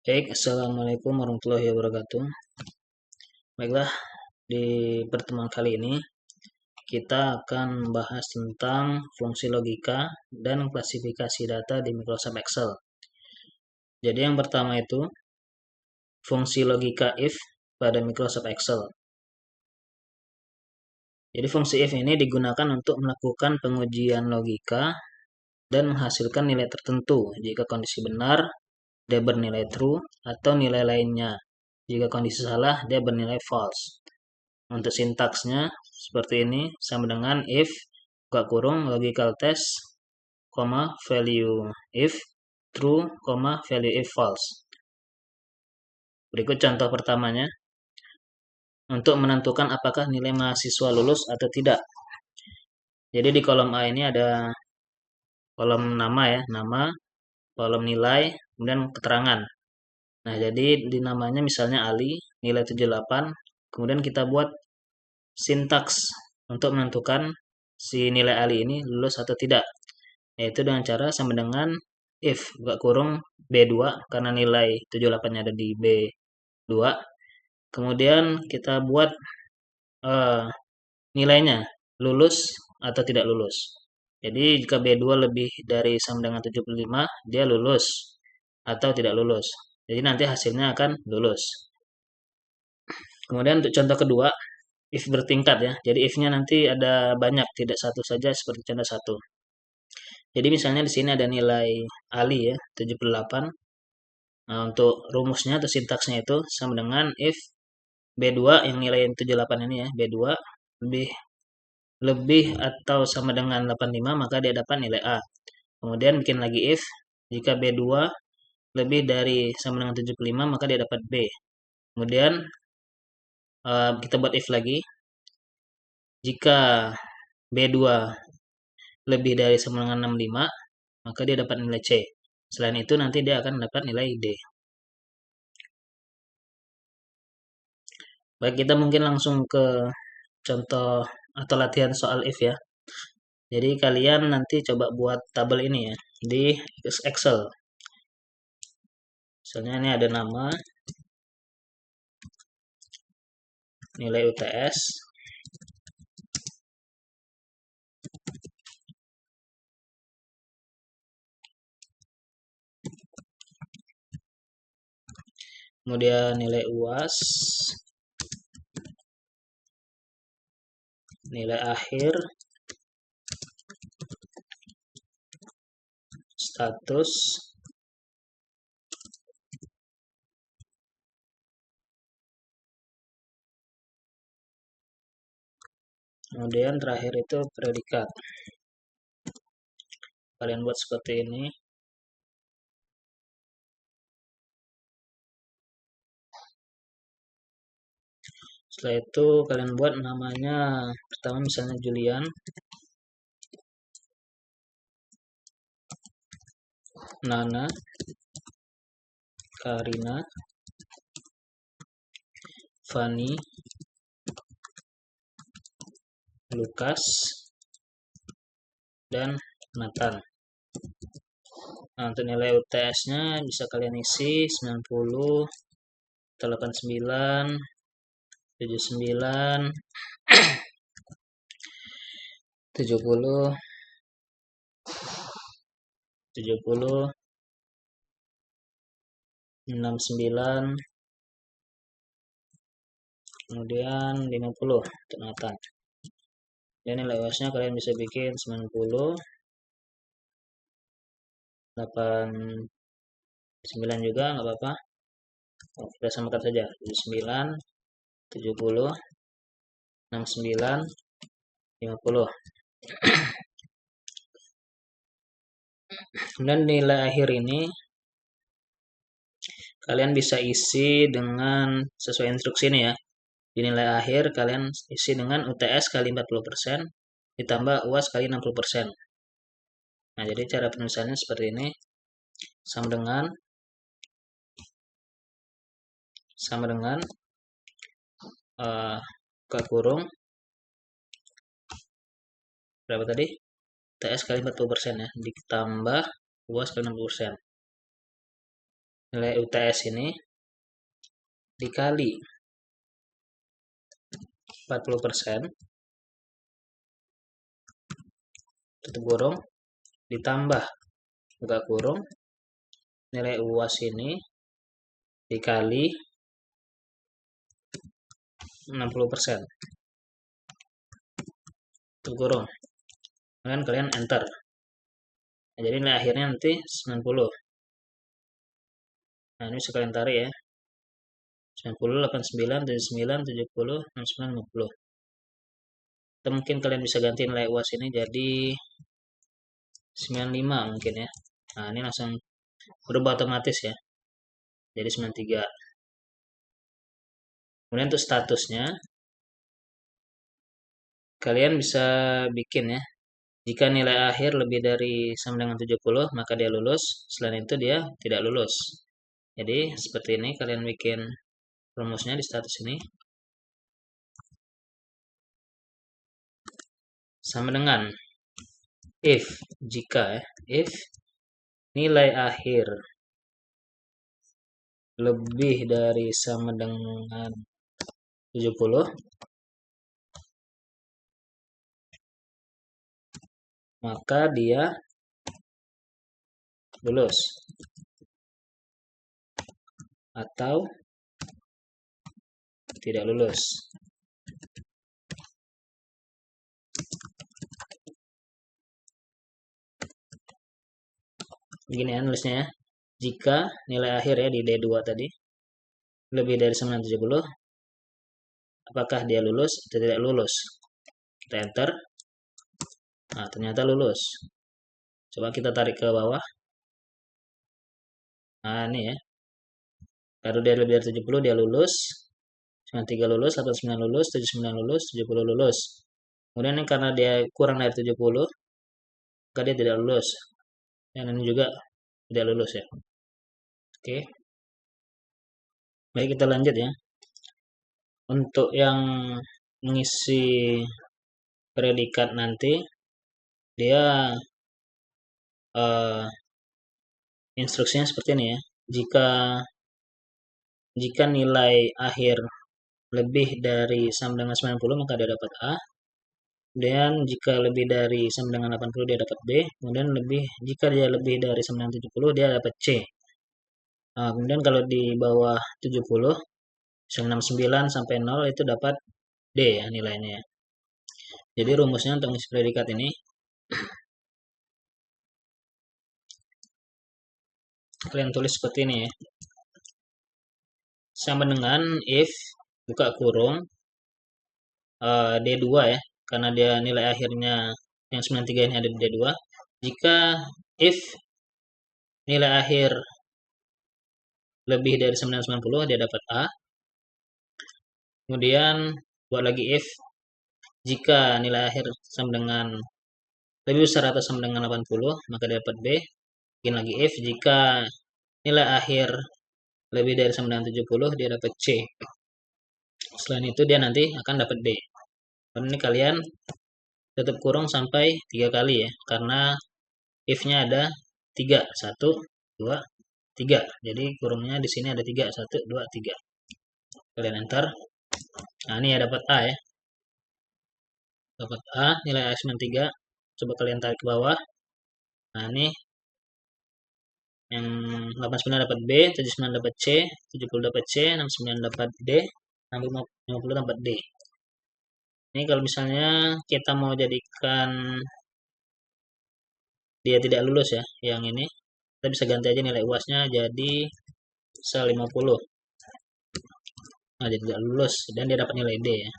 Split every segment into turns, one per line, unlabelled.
Baik, Assalamualaikum warahmatullahi wabarakatuh. Baiklah, di pertemuan kali ini kita akan membahas tentang fungsi logika dan klasifikasi data di Microsoft Excel. Jadi yang pertama itu fungsi logika if pada Microsoft Excel. Jadi fungsi if ini digunakan untuk melakukan pengujian logika dan menghasilkan nilai tertentu. Jika kondisi benar, dia bernilai true atau nilai lainnya. Jika kondisi salah, dia bernilai false. Untuk sintaksnya seperti ini, sama dengan if buka kurung logical test, value if true, value if false. Berikut contoh pertamanya. Untuk menentukan apakah nilai mahasiswa lulus atau tidak. Jadi di kolom A ini ada kolom nama ya, nama, kolom nilai, kemudian keterangan. Nah, jadi di namanya misalnya Ali, nilai 78, kemudian kita buat sintaks untuk menentukan si nilai Ali ini lulus atau tidak. Yaitu dengan cara sama dengan if buka kurung B2 karena nilai 78-nya ada di B2. Kemudian kita buat nilainya lulus atau tidak lulus. Jadi jika B2 lebih dari sama dengan 75, dia lulus atau tidak lulus. Jadi nanti hasilnya akan lulus. Kemudian untuk contoh kedua, if bertingkat ya. Jadi if-nya nanti ada banyak, tidak satu saja seperti contoh satu. Jadi misalnya di sini ada nilai Ali ya, 78. Nah, untuk rumusnya atau sintaksnya itu sama dengan if B2 yang nilai 78 ini ya, B2 lebih atau sama dengan 85 maka dia dapat nilai A. Kemudian bikin lagi if jika B2 lebih dari sama dengan 75 maka dia dapat B. Kemudian kita buat if lagi. Jika B2 lebih dari sama dengan 65 maka dia dapat nilai C. Selain itu nanti dia akan dapat nilai D. Baik, kita mungkin langsung ke contoh atau latihan soal if ya. Jadi kalian nanti coba buat tabel ini ya di Excel. Misalnya ini ada nama, nilai UTS, kemudian nilai UAS, nilai akhir, status, kemudian terakhir itu predikat. Kalian buat seperti ini. Setelah itu kalian buat namanya pertama misalnya Julian, Nana, Karina, Fani, Lukas, dan Nathan. Nah, untuk nilai UTS-nya bisa kalian isi 90, 89, 79, 70, 70, 69, kemudian 50 untuk Nathan. Dan nilai UAS-nya kalian bisa bikin 90, 89 juga nggak apa-apa. Kita samakan saja 79, 70, 69, 50. Kemudian nilai akhir ini kalian bisa isi dengan sesuai instruksi ini ya. Di nilai akhir kalian isi dengan UTS kali 40% ditambah UAS kali 60%. Nah, jadi cara penulisannya seperti ini. Sama dengan buka kurung berapa tadi? UTS kali 40% ya, ditambah UAS kali 60%. nilai UTS ini dikali 40%, tutup kurung, ditambah buka kurung, nilai UAS ini dikali 60%, tutup kurung. Kemudian kalian enter. Nah, jadi nilai akhirnya nanti 90. Nah, ini bisa kalian tarik ya. 90, 89, 79, 70, 69, 50. Atau mungkin kalian bisa ganti nilai UAS ini jadi 95 mungkin ya. Nah, ini langsung berubah otomatis ya. Jadi 93. Kemudian untuk statusnya, kalian bisa bikin ya. Jika nilai akhir lebih dari sama dengan 70, maka dia lulus. Selain itu dia tidak lulus. Jadi seperti ini kalian bikin rumusnya di status ini. Sama dengan if, jika ya, if nilai akhir lebih dari sama dengan 70, maka dia lulus. Atau tidak lulus. Begini ya nulisnya ya. Jika nilai akhir ya di D2 tadi lebih dari 970, apakah dia lulus atau tidak lulus? Kita enter. Nah, ternyata lulus. Coba kita tarik ke bawah. Nah, ini ya. Kalau dia lebih dari 70 dia lulus. 93 lulus, 89 lulus, 79 lulus, 70 lulus. Kemudian ini karena dia kurang dari 70, maka dia tidak lulus. Dan ini juga tidak lulus ya. Oke. Baik, kita lanjut ya. Untuk yang mengisi predikat nanti, dia instruksinya seperti ini ya. Jika nilai akhir lebih dari sama dengan 90, maka dia dapat A. Kemudian jika lebih dari sama dengan 80 dia dapat B. Kemudian jika dia lebih dari sama dengan 70 dia dapat C. Nah, kemudian kalau di bawah 70, 69 sampai 0 itu dapat D ya nilainya. Jadi rumusnya untuk mengisi predikat ini kalian tulis seperti ini ya. Sama dengan if buka kurung D2 ya. Karena dia nilai akhirnya yang 93 ini ada di D2. Jika if nilai akhir lebih dari 990 dia dapat A. Kemudian buat lagi if jika nilai akhir sama dengan lebih besar atau sama dengan 80 maka dia dapat B. Bikin lagi if jika nilai akhir lebih dari sama dengan 70 dia dapat C. Selain itu dia nanti akan dapat D. Dan ini kalian tutup kurung sampai 3 kali ya. Karena if-nya ada 3. 1, 2, 3. Jadi kurungnya di sini ada 3. 1, 2, 3. Kalian enter. Nah ini ya dapat A ya. Dapat A, nilai A 93. Coba kalian tarik ke bawah. Nah ini yang 89 dapat B, 79 dapat C, 70 dapat C, 69 dapat D, 50 dapat D. Ini kalau misalnya kita mau jadikan dia tidak lulus ya, yang ini kita bisa ganti aja nilai UAS-nya jadi 50. Nah, jadi tidak lulus dan dia dapat nilai D ya.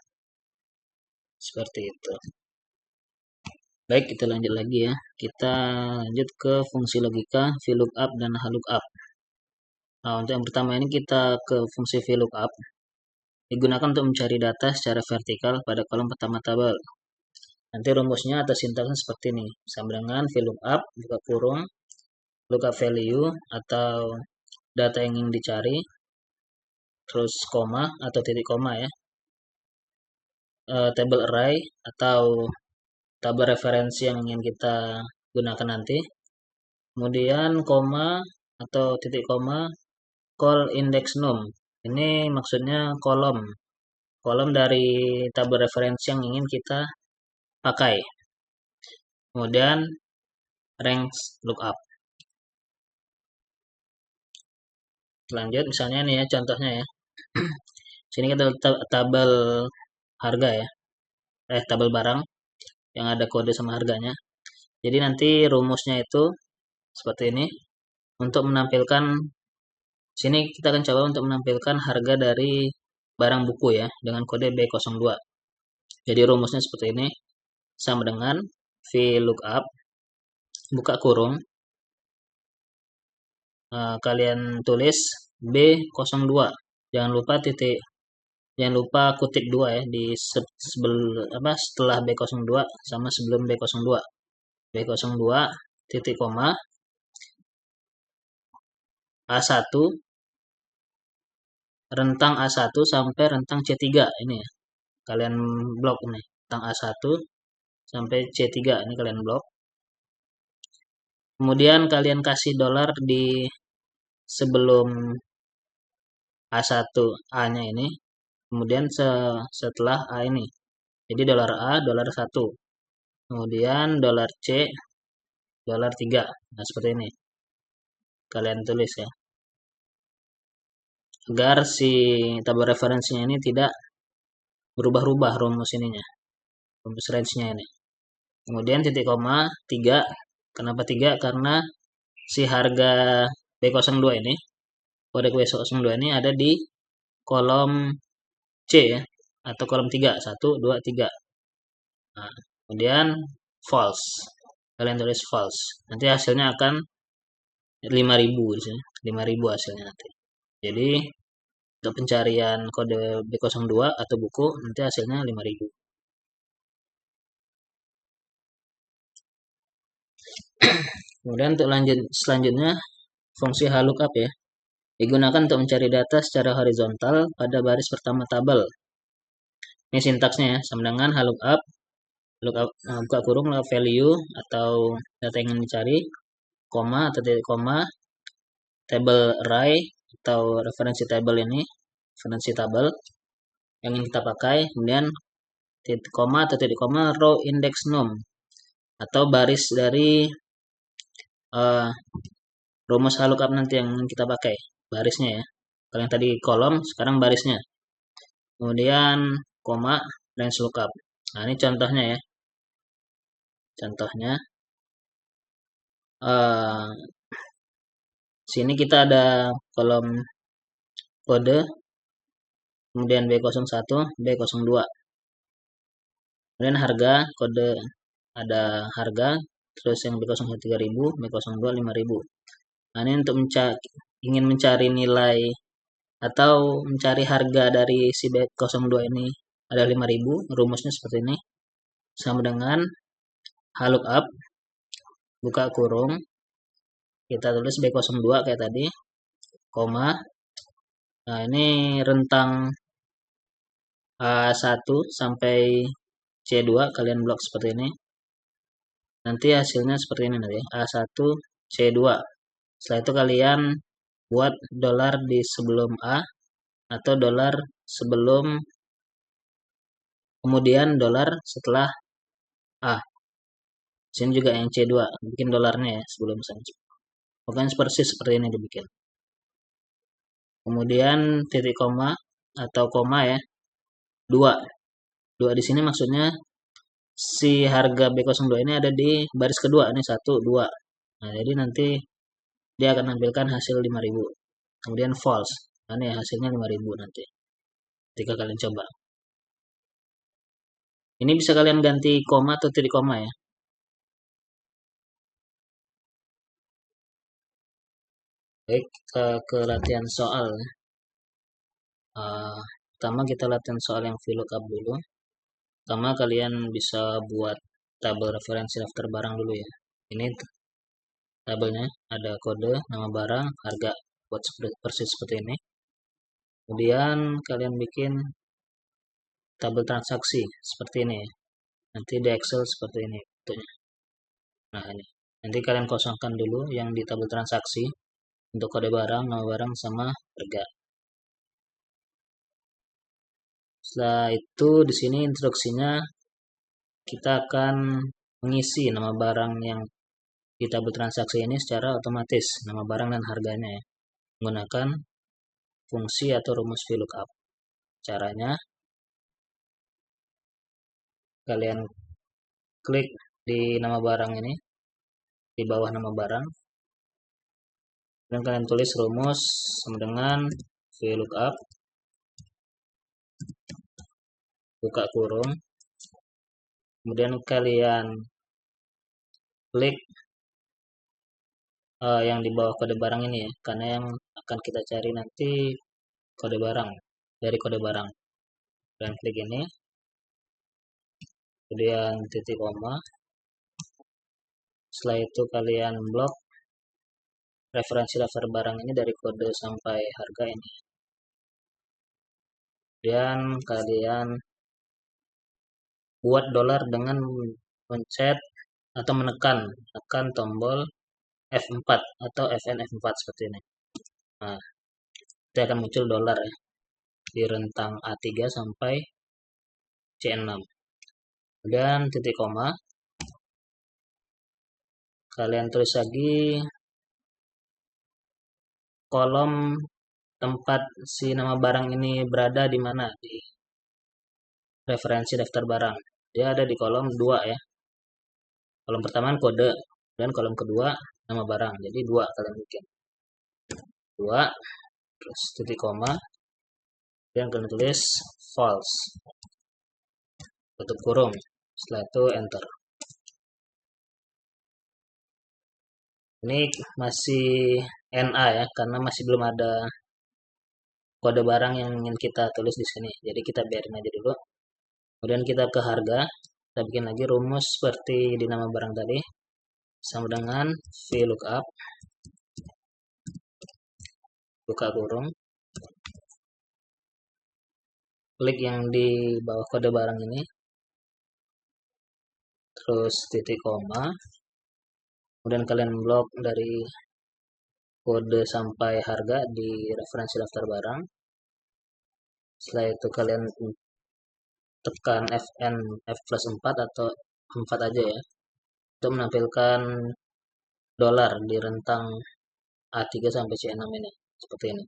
Seperti itu. Baik, kita lanjut lagi ya. Kita lanjut ke fungsi logika VLOOKUP dan HLOOKUP. Nah, untuk yang pertama ini kita ke fungsi VLOOKUP. Digunakan untuk mencari data secara vertikal pada kolom pertama tabel. Nanti rumusnya atau sintaksnya seperti ini. Sama dengan VLOOKUP, buka kurung, lookup value atau data yang ingin dicari, terus koma atau titik koma ya. Table array atau tabel referensi yang ingin kita gunakan nanti. Kemudian koma atau titik koma call index num. Ini maksudnya kolom dari tabel referensi yang ingin kita pakai. Kemudian range lookup. Lanjut misalnya nih ya contohnya ya. Sini kita tabel harga ya. Tabel barang yang ada kode sama harganya. Jadi nanti rumusnya itu seperti ini. Untuk menampilkan sini kita akan coba untuk menampilkan harga dari barang buku ya dengan kode B02. Jadi rumusnya seperti ini. Sama dengan VLOOKUP buka kurung kalian tulis B02. Jangan lupa kutip 2 ya di setelah B02 sama sebelum B02. B02 titik koma A1 rentang A1 sampai rentang C3 ini ya. Kalian blok ini rentang A1 sampai C3 ini kalian blok. Kemudian kalian kasih dolar di sebelum A1 A-nya ini. Kemudian setelah A ini. Jadi dolar A, dolar 1. Kemudian dolar C, dolar 3. Nah, seperti ini. Kalian tulis ya. Agar si tabel referensinya ini tidak berubah-ubah rumus ininya. Rumus range-nya ini. Kemudian titik koma 3. Kenapa 3? Karena si harga B02 ini, kode B02 ini ada di kolom C ya, atau kolom 3, 1, 2, 3. Nah, kemudian false. Kalian tulis false. Nanti hasilnya akan 5.000 di sini. 5.000 hasilnya nanti. Jadi untuk pencarian kode B02 atau buku nanti hasilnya 5.000. Kemudian untuk selanjutnya fungsi lookup ya. Digunakan untuk mencari data secara horizontal pada baris pertama tabel. Ini sintaksnya ya, sama dengan lookup buka kurung value atau data yang ingin dicari, koma atau titik koma, table array atau referensi tabel ini, referensi tabel yang ingin kita pakai, kemudian titik koma atau titik koma row index num atau baris dari rumus lookup nanti yang ingin kita pakai, barisnya ya. Kalau yang tadi kolom, sekarang barisnya. Kemudian koma range lookup. Nah, ini contohnya ya. Contohnya sini kita ada kolom kode, kemudian B01, B02. Kemudian harga, kode ada harga, terus yang B01 3.000, B02 5.000. Nah, ini untuk ingin mencari nilai atau mencari harga dari si B02 ini ada 5.000, rumusnya seperti ini. Sama dengan lookup buka kurung, kita tulis B02 kayak tadi, koma. Nah, ini rentang A1 sampai C2 kalian blok seperti ini. Nanti hasilnya seperti ini nanti, A1 C2. Setelah itu kalian buat dolar di sebelum A atau dolar sebelum kemudian dolar setelah A. Sini juga yang C2, bikin dolarnya ya sebelum saja. Pokoknya persis seperti ini dibikin. Kemudian titik koma atau koma ya. 2. 2 di sini maksudnya si harga B02 ini ada di baris kedua, ini 1 2. Nah, jadi nanti dia akan menampilkan hasil 5.000. Kemudian false. Nah, ini hasilnya 5.000 nanti. Ketika kalian coba. Ini bisa kalian ganti koma atau titik koma ya. Baik, kita ke latihan soal. Pertama kita latihan soal yang VLOOKUP dulu. Pertama kalian bisa buat tabel referensi daftar barang dulu ya. Ini tabelnya ada kode, nama barang, harga, buat persis seperti ini. Kemudian kalian bikin tabel transaksi seperti ini ya. Nanti di Excel seperti ini bentuknya. Nah, ini. Nanti kalian kosongkan dulu yang di tabel transaksi untuk kode barang, nama barang, sama harga. Setelah itu di sini instruksinya kita akan mengisi nama barang yang kita bertransaksi ini secara otomatis, nama barang dan harganya ya, menggunakan fungsi atau rumus VLOOKUP. Caranya kalian klik di nama barang ini, di bawah nama barang, dan kalian tulis rumus sama dengan VLOOKUP, buka kurung, kemudian kalian klik yang di bawah kode barang ini ya, karena yang akan kita cari nanti kode barang, dari kode barang. Kalian klik ini, kemudian titik koma, setelah itu kalian blok referensi daftar barang ini dari kode sampai harga ini. Kemudian kalian buat dolar dengan mencet atau menekan tombol F4 atau FN F4 seperti ini. Nah, itu akan muncul dolar ya, di rentang A3 sampai C6. Kemudian titik koma, kalian tulis lagi kolom tempat si nama barang ini berada di mana, di referensi daftar barang. Dia ada di kolom 2 ya. Kolom pertama kode, dan kolom kedua nama barang. Jadi 2 kalian bikin. 2, terus titik koma, dan kalian tulis false, tutup kurung. Setelah itu enter. Ini masih NA ya, karena masih belum ada kode barang yang ingin kita tulis di sini. Jadi kita biarin aja dulu. Kemudian kita ke harga, kita bikin lagi rumus seperti di nama barang tadi, sama dengan VLOOKUP, buka kurung, klik yang di bawah kode barang ini, terus titik koma, kemudian kalian blok dari kode sampai harga di referensi daftar barang. Setelah itu kalian tekan FN F+4 atau 4 aja ya, untuk menampilkan dolar di rentang A3 sampai C6 ini, seperti ini.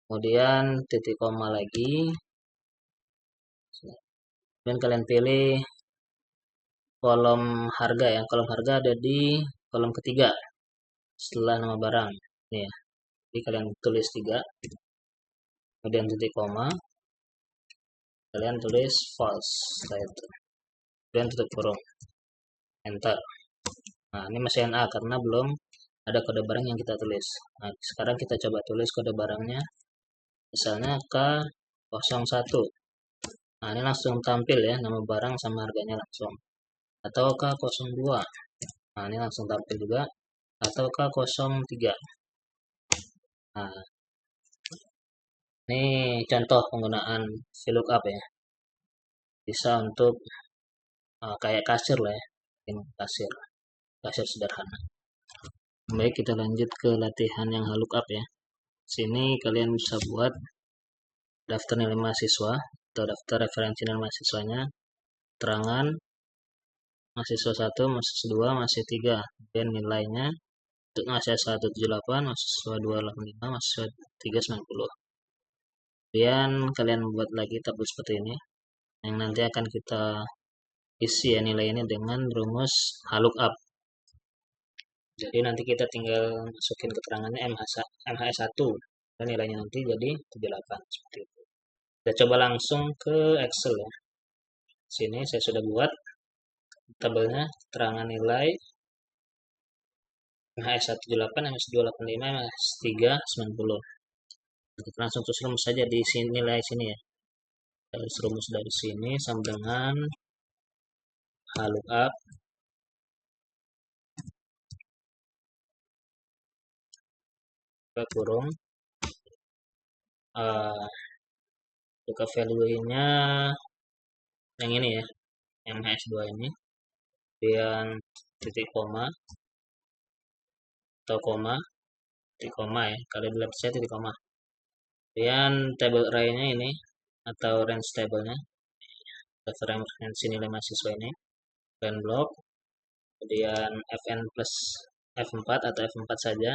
Kemudian titik koma lagi, dan kalian pilih kolom harga ya. Kolom harga ada di kolom ketiga setelah nama barang nih ya. Jadi kalian tulis 3, kemudian titik koma, kalian tulis false, setelah itu kemudian tutup kurung, enter. Nah, ini masih NA karena belum ada kode barang yang kita tulis. Nah, sekarang kita coba tulis kode barangnya, misalnya K01. Nah, ini langsung tampil ya, nama barang sama harganya langsung. Atau K02. Nah, ini langsung tampil juga. Atau K03. Nah, ini contoh penggunaan VLOOKUP ya. Bisa untuk kayak kasir lah ya. Ini kasir sederhana. Baik, kita lanjut ke latihan yang HLOOKUP ya. Sini kalian bisa buat daftar nilai mahasiswa atau daftar referensi nilai mahasiswanya, terangan mahasiswa 1, mahasiswa 2, mahasiswa 3, dan nilainya untuk mahasiswa 178, mahasiswa 285, mahasiswa 390. Kemudian kalian buat lagi tabel seperti ini, yang nanti akan kita isi ya nilai ini dengan rumus HLOOKUP. Jadi nanti kita tinggal masukin keterangannya MHS1 dan nilainya nanti jadi 78 seperti itu. Kita coba langsung ke Excel ya. Sini saya sudah buat tabelnya, keterangan nilai MHS178, MHS285, MHS390. Kita langsung tulis rumus saja di sini, nilai sini ya. Tulis rumus dari sini sama dengan HLOOKUP, buka kurung, buka value-nya yang ini ya, yang MHS2 ini, kemudian titik koma atau koma, titik koma ya. Kalau di left side titik koma. Kemudian table array-nya ini atau range table-nya, referensi nilai mahasiswa ini, dan block, kemudian fn plus f4 atau f4 saja.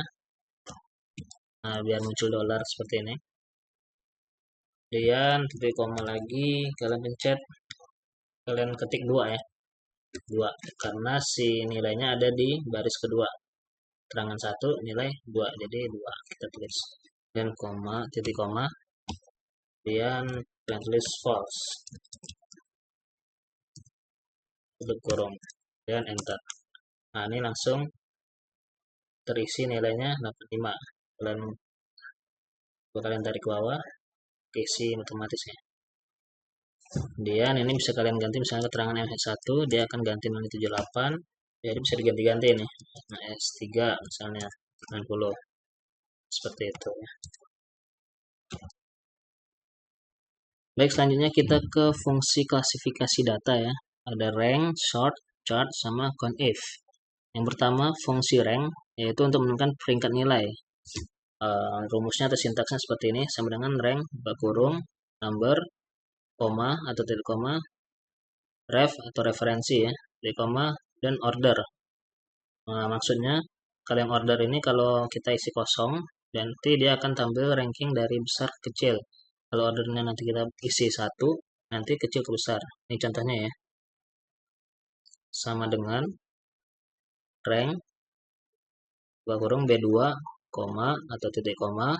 Nah, biar muncul dolar seperti ini. Kemudian titik koma lagi, kalian pencet, kalian ketik 2 ya. 2, karena si nilainya ada di baris kedua. Terangan 1, nilai 2, jadi 2 kita tulis. Dan koma, titik koma, kemudian kita tulis false. Tutup kurung, dan enter. Nah, ini langsung terisi nilainya 85. Kalian tarik ke bawah, isi otomatisnya. Kemudian ini bisa kalian ganti, misalnya keterangan S1 dia akan ganti nilai 78, jadi bisa diganti-ganti ini. Nah, S3 misalnya 90, seperti itu ya. Baik, selanjutnya kita ke fungsi klasifikasi data ya. Ada rank, sort, chart, sama conif. Yang pertama fungsi rank, yaitu untuk menentukan peringkat nilai. Rumusnya atau sintaksnya seperti ini, sama dengan rank, buka kurung, number, koma atau titik koma, ref atau referensi ya, titik koma, dan order. Nah, maksudnya kalian order ini kalau kita isi kosong, nanti dia akan tampil ranking dari besar ke kecil. Kalau ordernya nanti kita isi 1, nanti kecil ke besar. Ini contohnya ya. Sama dengan rank, buka kurung, B2, koma atau titik koma,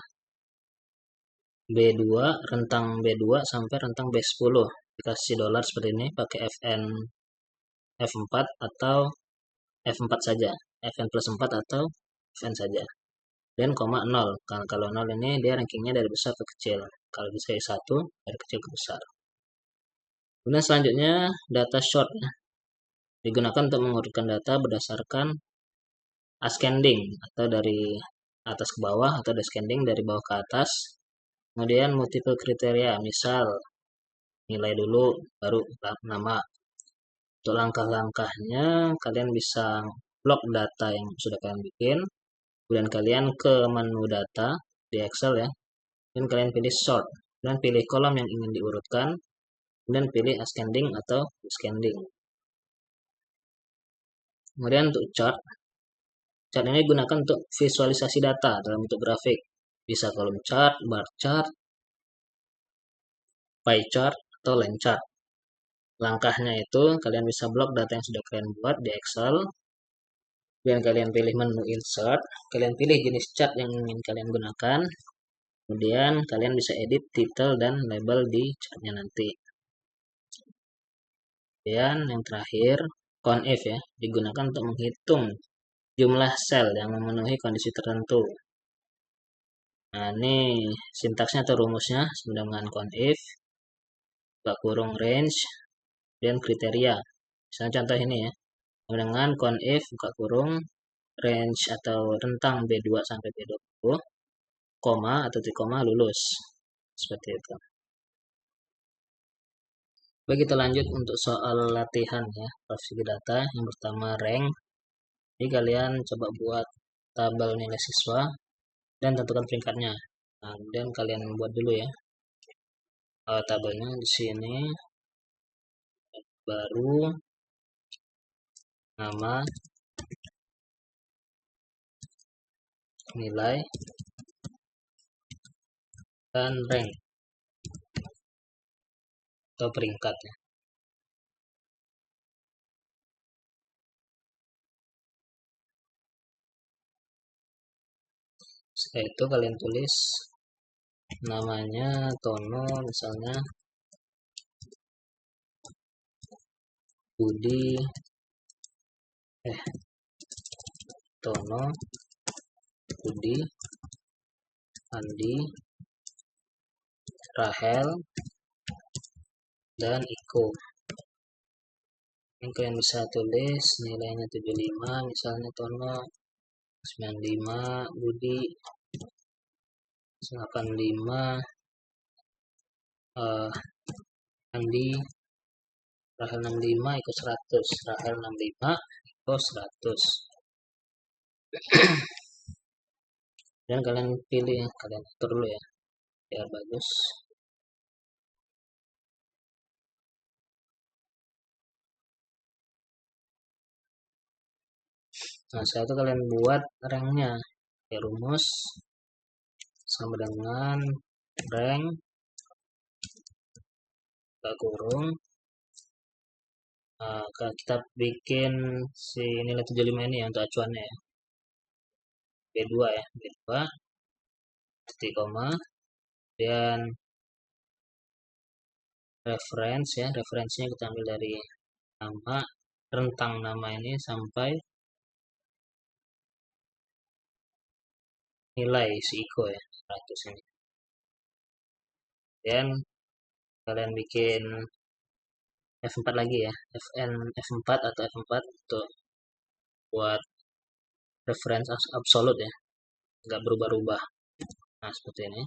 B2, rentang B2 sampai rentang B10. Dikasih dolar seperti ini, pakai FN F4 atau F4 saja, Fn plus 4 atau Fn saja. Dan koma 0, kalau 0 ini dia rankingnya dari besar ke kecil. Kalau bisa 1, dari kecil ke besar. Kemudian selanjutnya data short ya. Digunakan untuk mengurutkan data berdasarkan ascending atau dari atas ke bawah atau descending dari bawah ke atas. Kemudian multiple kriteria, misal nilai dulu baru nama. Untuk langkah-langkahnya kalian bisa blok data yang sudah kalian bikin, kemudian kalian ke menu data di Excel ya, dan kalian pilih sort, dan pilih kolom yang ingin diurutkan, dan pilih ascending atau descending. Kemudian untuk chart, chart ini digunakan untuk visualisasi data dalam bentuk grafik, bisa kolom chart, bar chart, pie chart, atau line chart. Langkahnya itu kalian bisa blok data yang sudah kalian buat di Excel, dan kalian pilih menu insert, kalian pilih jenis chart yang ingin kalian gunakan, kemudian kalian bisa edit title dan label di chartnya nanti. Kemudian yang terakhir conif ya, digunakan untuk menghitung jumlah sel yang memenuhi kondisi tertentu. Nah, ini sintaksnya atau rumusnya sama dengan conif, buka kurung range, dan kriteria. Misalnya contoh ini ya, dengan conif buka kurung range atau rentang B2 sampai B20, koma atau titik koma lulus. Seperti itu. Baik, kita lanjut untuk soal latihan ya, klasifikasi data. Yang pertama rank. Jadi kalian coba buat tabel nilai siswa dan tentukan peringkatnya. Nah, kemudian kalian buat dulu ya tabelnya di sini, baru nama, nilai, dan rank atau peringkat ya. Setelah itu kalian tulis namanya Tono misalnya, Budi, Tono, Budi, Andi, Rahel, dan Iko. Ini kalian bisa tulis nilainya 75, misalnya Tono, 95, Budi 85, Andi, Rahel 65, Iko 100, Rahel 65, Iko 100. Dan kalian pilih, kalian atur dulu ya biar bagus. Nah, setelah itu kalian buat ranknya ya, rumus sama dengan rank kurung. Kita bikin si nilai 75 ini ya untuk acuannya ya. B2 ya, B2 titik koma, dan reference ya, referensinya kita ambil dari nama, rentang nama ini sampai nilai si Iko ya, 100 ini. Dan kalian bikin F4 lagi ya, F4 atau F4 untuk buat reference absolut ya, nggak berubah-ubah. Nah, seperti ini.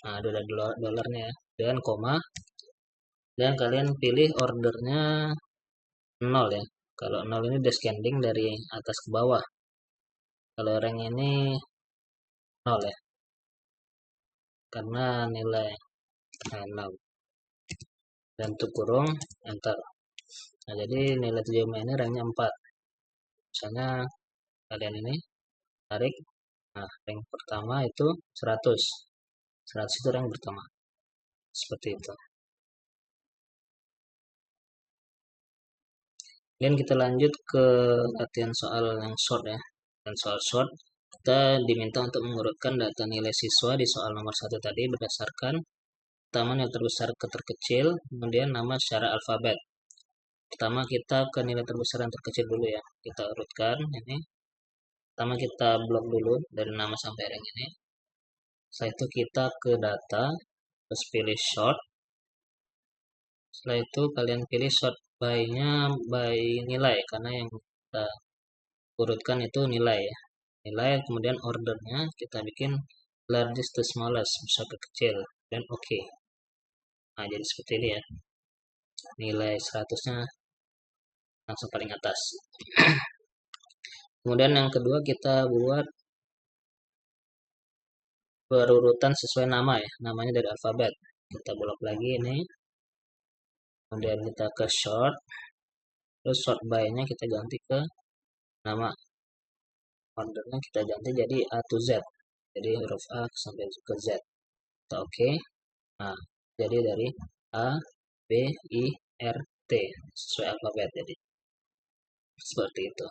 Nah, ada dolarnya ya, dan koma, dan kalian pilih ordernya 0 ya. Kalau 0 ini descending dari atas ke bawah. Kalau rank ini 0 ya, karena nilai 6. Dan untuk kurung, enter. Nah, jadi nilai 75 ini ranknya 4. Misalnya kalian ini tarik, nah rank pertama itu 100. 100 itu rank pertama. Seperti itu. Dan kita lanjut ke latihan soal yang short ya. Dan soal short, kita diminta untuk mengurutkan data nilai siswa di soal nomor 1 tadi berdasarkan pertama nilai terbesar ke terkecil, kemudian nama secara alfabet. Pertama kita ke nilai terbesar dan terkecil dulu ya. Kita urutkan ini. Pertama kita blok dulu dari nama sampai rank ini. Setelah itu kita ke data, terus pilih short. Setelah itu kalian pilih short by-nya by nilai, karena yang kita urutkan itu nilai ya. Nilai, kemudian ordernya kita bikin largest to smallest, besar ke kecil, dan oke. Nah, jadi seperti ini ya. Nilai 100-nya langsung paling atas. Kemudian yang kedua kita buat berurutan sesuai nama ya. Namanya dari alfabet. Kita blok lagi ini. Kemudian kita ke short. Terus short by-nya kita ganti ke nama. Ordernya kita ganti jadi A to Z. Jadi huruf A sampai ke Z. Kita oke. Nah, jadi dari A, B, I, R, T. Sesuai alfabet jadi. Seperti itu.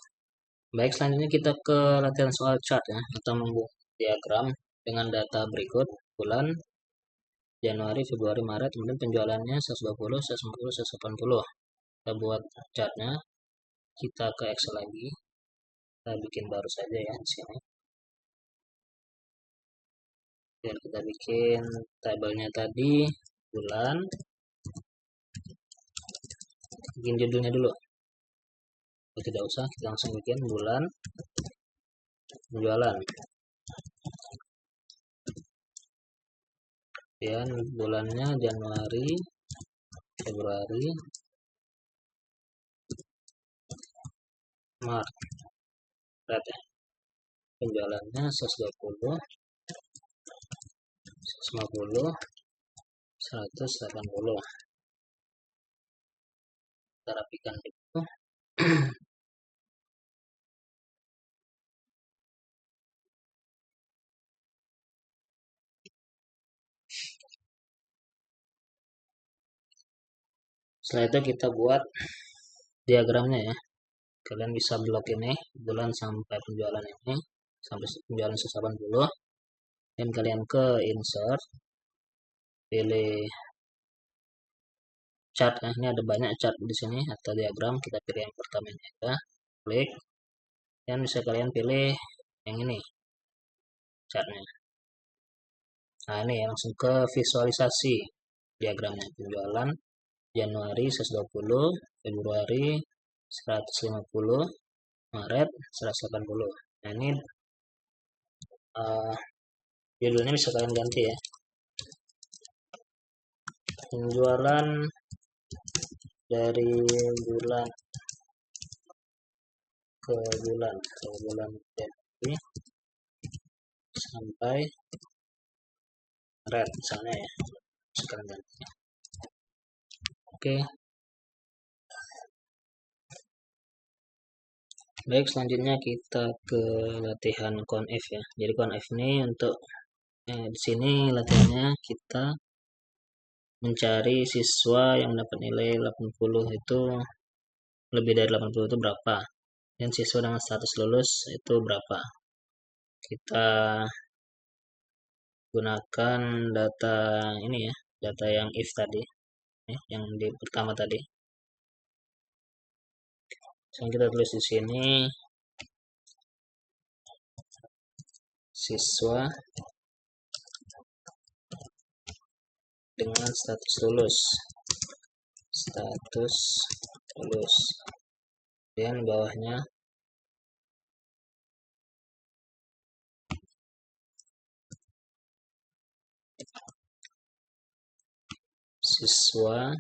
Baik, selanjutnya kita ke latihan soal chart ya. Kita membuat diagram dengan data berikut. Bulan, Januari, Februari, Maret. Kemudian penjualannya 120, 150, 180. Kita buat chartnya. Kita ke Excel lagi. Kita bikin baru saja ya di sini. Dan kita bikin tabelnya tadi bulan. Bikin judulnya dulu. Tidak usah, kita langsung bikin bulan penjualan. Dan bulannya Januari, Februari, Maret ya. Penjualannya 120, 150, 180. Kita rapikan itu. Setelah itu kita buat diagramnya ya. Kalian bisa blok ini bulan sampai penjualan ini, sampai penjualan 180. Dan kalian ke insert, pilih chart ya. Ini ada banyak chart di sini atau diagram. Kita pilih yang pertama ini aja, klik, dan bisa kalian pilih yang ini chartnya. Nah, ini ya, langsung ke visualisasi diagramnya. Penjualan Januari 120, Februari 150, Maret 180. Nah, ini judulnya bisa kalian ganti ya. Penjualan dari bulan ke bulan Januari sampai red misalnya ya. Sekarang ganti. Oke. Baik, selanjutnya kita ke latihan conif ya. Jadi conif ini untuk di sini latihannya kita mencari siswa yang dapat nilai 80 itu, lebih dari 80 itu berapa, dan siswa dengan status lulus itu berapa. Kita gunakan data ini ya, data yang if tadi, yang di pertama tadi. Sekarang kita tulis di sini siswa dengan status lulus, dan bawahnya siswa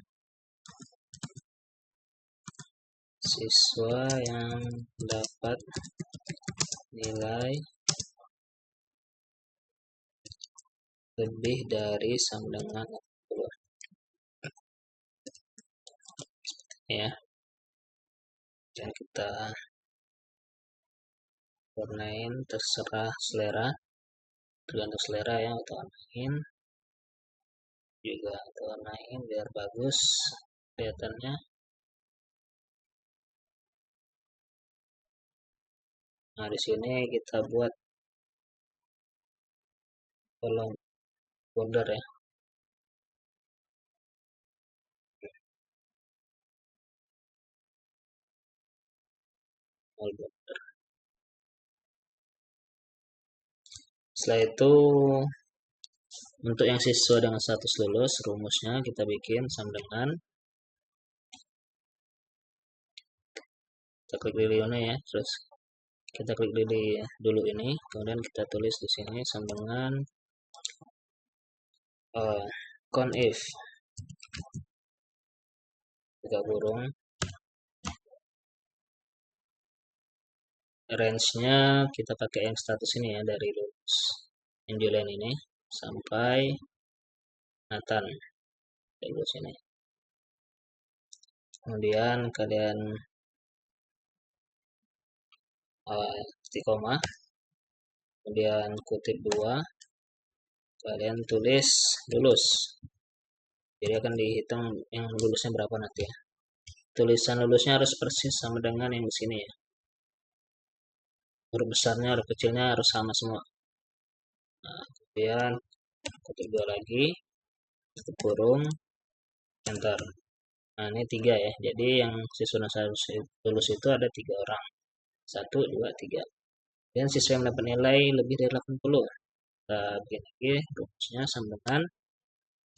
yang dapat nilai lebih dari sama dengan 80 ya. Dan kita warnain terserah selera, tergantung selera ya, atau warnain juga, atau warnain biar bagus kelihatannya. Nah, di sini kita buat kolom border ya. Border. Setelah itu untuk yang siswa dengan status lulus, rumusnya kita bikin sama dengan, kita klik lili ini ya, terus kita klik lili dulu ini, kemudian kita tulis di sini sama dengan conif 3 kurung, range-nya kita pakai yang status ini ya, dari lulus yang Julian ini sampai Nathan lulus ini. Kemudian kalian ketik koma, kemudian kutip 2, kalian tulis lulus. Jadi akan dihitung yang lulusnya berapa nanti ya. Tulisan lulusnya harus persis sama dengan yang di sini ya. Huruf besarnya, huruf kecilnya harus sama semua. Nah, kemudian kutip 2 lagi, tutup kurung, enter. Nah, ini 3 ya. Jadi yang siswa lulus itu ada 3 orang. 1, 2, 3. Dan siswa yang dapat nilai lebih dari 80. Kita bikin lagi rumusnya sama dengan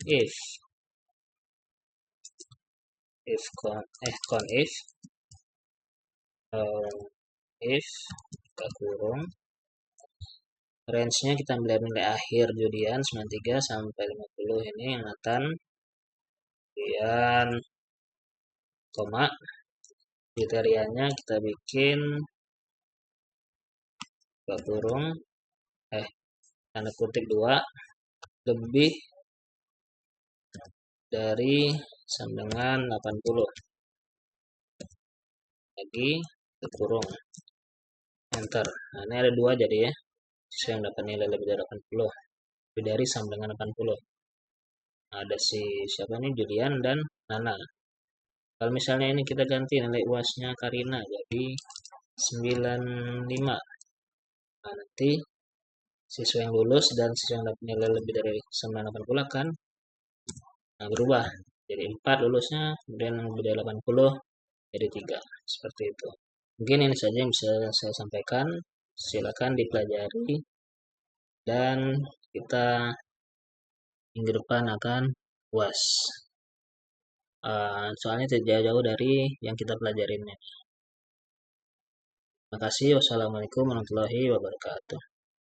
if conif if buka kurung, range-nya kita ambil nilai akhir Julian 93 sampai 50 ini yang Nathan, kemudian koma, kriterianya kita bikin buka kurung tanda kutip 2 lebih dari sama dengan 80 lagi kurung, enter. Nah, ini ada 2 jadi ya, siswa yang dapat nilai lebih dari 80, lebih dari sama dengan 80. Nah, ada siapa nih, Julian dan Nana. Kalau misalnya ini kita ganti nilai UAS-nya Karina jadi 95. Nah, nanti siswa yang lulus dan siswa yang dapat nilai lebih dari 80 kan berubah jadi 4 lulusnya, kemudian yang lebih dari 80 jadi 3, seperti itu. Mungkin ini saja yang bisa saya sampaikan, silakan dipelajari, dan kita minggu depan akan UAS. Soalnya tidak jauh-jauh dari yang kita pelajarin. Terima kasih. Wassalamualaikum warahmatullahi wabarakatuh.